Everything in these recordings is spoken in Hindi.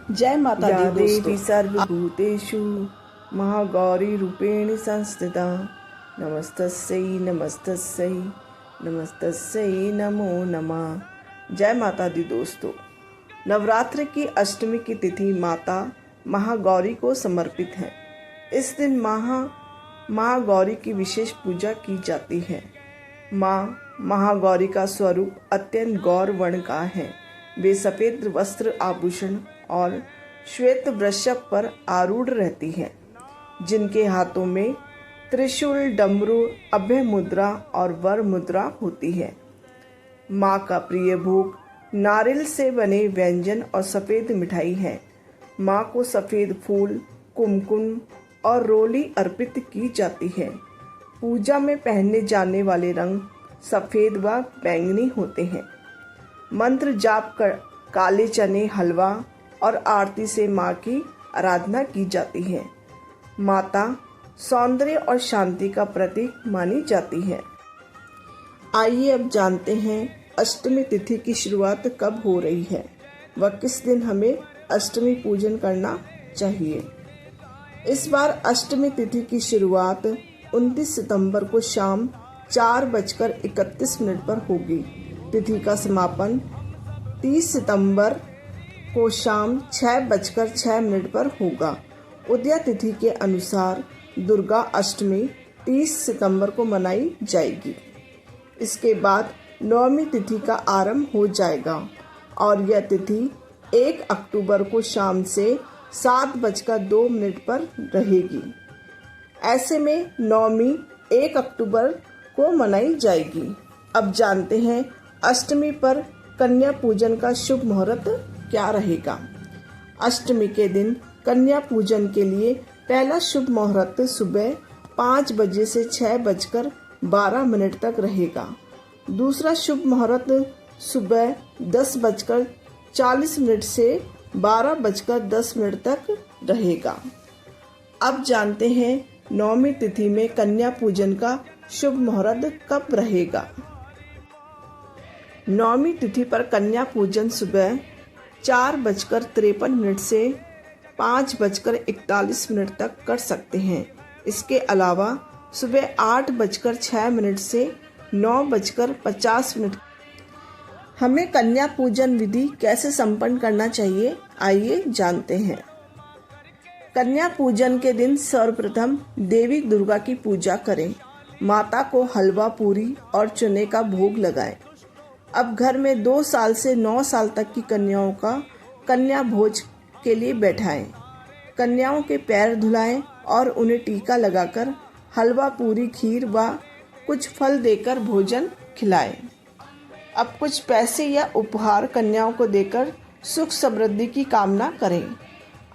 जय माता या दी दोस्तों। देवी सर्वभूतेषु महागौरी रूपेण संस्थिता नमस्तस्यै नमस्तस्यै नमस्तस्यै नमो नमः। जय माता दी दोस्तों। नवरात्र की अष्टमी की तिथि माता महागौरी को समर्पित है। इस दिन महागौरी की विशेष पूजा की जाती है। माँ महागौरी का स्वरूप अत्यंत गौर वर्ण का है। वे सफेद वस्त्र आभूषण और श्वेत वृषभ पर आरूढ़ रहती हैं, जिनके हाथों में त्रिशूल, डमरू, अभय मुद्रा और वर मुद्रा होती है। माँ का प्रिय भोग नारियल से बने व्यंजन और सफेद मिठाई है। माँ को सफेद फूल, कुमकुम और रोली अर्पित की जाती है। पूजा में पहने जाने वाले रंग सफेद व बैंगनी होते हैं। मंत्र जाप कर काले चने, हलवा और आरती से माँ की आराधना की जाती है। माता सौंदर्य और शांति का प्रतीक मानी जाती है। आइए अब जानते हैं अष्टमी तिथि की शुरुआत कब हो रही है व किस दिन हमें अष्टमी पूजन करना चाहिए। इस बार अष्टमी तिथि की शुरुआत 29 सितंबर को शाम 4:31 पर होगी। तिथि का समापन 30 सितंबर को शाम 6:06 पर होगा। उदया तिथि के अनुसार दुर्गा अष्टमी 30 सितंबर को मनाई जाएगी। इसके बाद नवमी तिथि का आरंभ हो जाएगा और यह तिथि 1 अक्टूबर को शाम से 7:02 पर रहेगी। ऐसे में नवमी 1 अक्टूबर को मनाई जाएगी। अब जानते हैं अष्टमी पर कन्या पूजन का शुभ मुहूर्त क्या रहेगा। अष्टमी के दिन कन्या पूजन के लिए पहला शुभ मुहूर्त सुबह 5 बजे से 6:12 तक रहेगा। दूसरा शुभ मुहूर्त सुबह 10:40 से 12:10 तक रहेगा। अब जानते हैं नवमी तिथि में कन्या पूजन का शुभ मुहूर्त कब रहेगा। नवमी तिथि पर कन्या पूजन सुबह 4:53 से 5:41 तक कर सकते हैं। इसके अलावा सुबह 8:06 से 9:50 हमें कन्या पूजन विधि कैसे संपन्न करना चाहिए, आइए जानते हैं। कन्या पूजन के दिन सर्वप्रथम देवी दुर्गा की पूजा करें। माता को हलवा, पूरी और चने का भोग लगाएं। अब घर में 2 साल से 9 साल तक की कन्याओं का कन्या भोज के लिए बैठाएं। कन्याओं के पैर धुलाएं और उन्हें टीका लगाकर हलवा, पूरी, खीर व कुछ फल देकर भोजन खिलाएं। अब कुछ पैसे या उपहार कन्याओं को देकर सुख समृद्धि की कामना करें।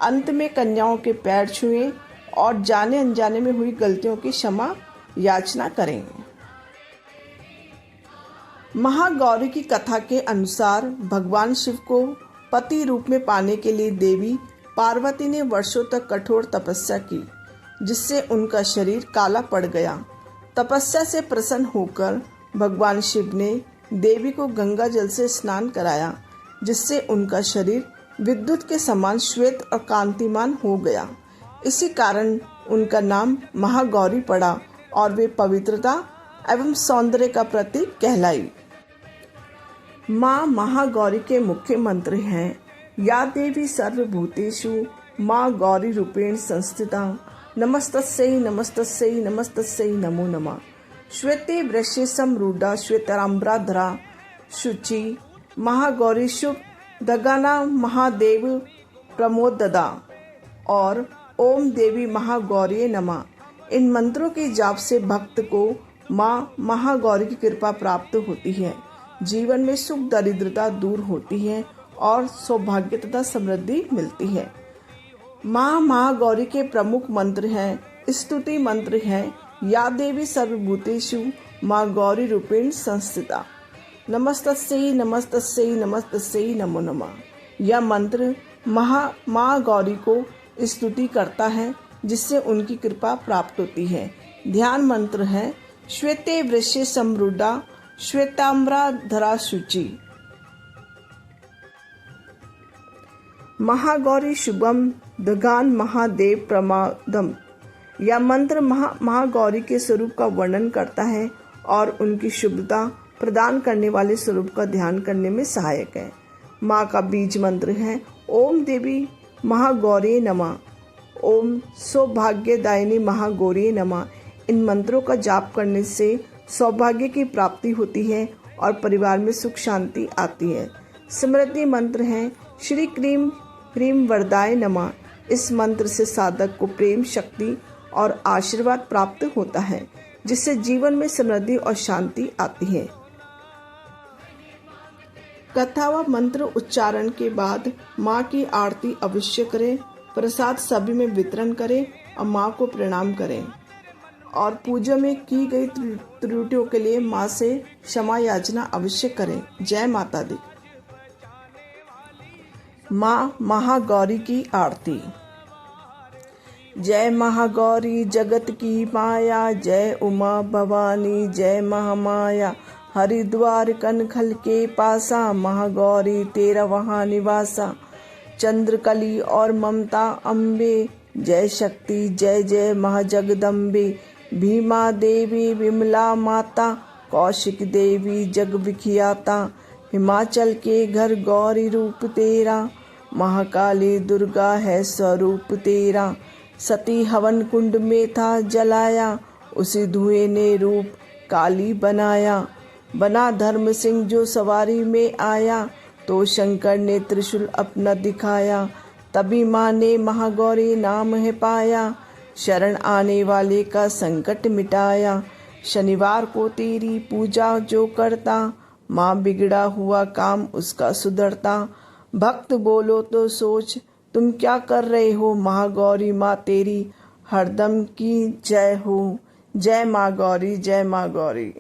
अंत में कन्याओं के पैर छुएं और जाने अनजाने में हुई गलतियों की क्षमा याचना करें। महागौरी की कथा के अनुसार भगवान शिव को पति रूप में पाने के लिए देवी पार्वती ने वर्षों तक कठोर तपस्या की, जिससे उनका शरीर काला पड़ गया। तपस्या से प्रसन्न होकर भगवान शिव ने देवी को गंगा जल से स्नान कराया, जिससे उनका शरीर विद्युत के समान श्वेत और कांतिमान हो गया। इसी कारण उनका नाम महागौरी पड़ा और वे पवित्रता एवं सौंदर्य का प्रतीक कहलाई। माँ महागौरी के मुख्य मंत्र हैं, या देवी सर्वभूतेषु माँ गौरी रूपेण संस्थिता नमस्तस्यै नमस्तस्यै नमस्तस्यै नमो नमः। श्वेते वृषे समरूढ़ा श्वेतांबराधरा शुचि महागौरी शुभ दगाना महादेव प्रमोददा और ओम देवी महागौरी नमः। इन मंत्रों के जाप से भक्त को माँ महागौरी की कृपा प्राप्त होती है। जीवन में सुख दरिद्रता दूर होती है और सौभाग्य तथा समृद्धि मिलती है। माँ महागौरी के प्रमुख मंत्र हैं, स्तुति मंत्र हैं, या देवी सर्वभूतेषु माँ गौरी रूपेण संस्थिता नमस्तस्यै नमस्तस्यै नमस्तस्यै नमो नमः। यह मंत्र माँ गौरी को स्तुति करता है, जिससे उनकी कृपा प्राप्त होती है। ध्यान मंत्र है, श्वेते वृषे समरूढ़ा श्वेतांबराधरा शुचि। महागौरी शुभम दगान महादेव प्रमादम। यह मंत्र महागौरी के स्वरूप का वर्णन करता है और उनकी शुभता प्रदान करने वाले स्वरूप का ध्यान करने में सहायक है। माँ का बीज मंत्र है ओम देवी महागौरी नमः, ओम सौभाग्यदायिनी महागौरी नमः। इन मंत्रों का जाप करने से सौभाग्य की प्राप्ति होती है और परिवार में सुख शांति आती है। समृद्धि मंत्र है श्री क्रीम ह्रीम वरदाय नमः। इस मंत्र से साधक को प्रेम, शक्ति और आशीर्वाद प्राप्त होता है, जिससे जीवन में समृद्धि और शांति आती है। कथा व मंत्र उच्चारण के बाद माँ की आरती अवश्य करें, प्रसाद सभी में वितरण करें और माँ को प्रणाम करें और पूजा में की गई त्रुटियों के लिए माँ से क्षमा याचना अवश्य करें। जय माता दी। माँ महागौरी की आरती। जय महागौरी जगत की माया, जय उमा भवानी जय महामाया। हरिद्वार कनखल के पासा, महागौरी तेरा वहाँ निवासा। चंद्रकली और ममता अम्बे, जय शक्ति जय जय महाजगदम्बे। भीमा देवी विमला माता, कौशिक देवी जग विख्याता। हिमाचल के घर गौरी रूप तेरा, महाकाली दुर्गा है स्वरूप तेरा। सती हवन कुंड में था जलाया, उसी धुएं ने रूप काली बनाया। बना धर्म सिंह जो सवारी में आया, तो शंकर ने त्रिशूल अपना दिखाया। तभी माँ ने महागौरी नाम है पाया, शरण आने वाले का संकट मिटाया। शनिवार को तेरी पूजा जो करता, माँ बिगड़ा हुआ काम उसका सुधरता। भक्त बोलो तो सोच तुम क्या कर रहे हो, महागौरी माँ तेरी हरदम की जय हो। जय माँ गौरी, जय माँ गौरी।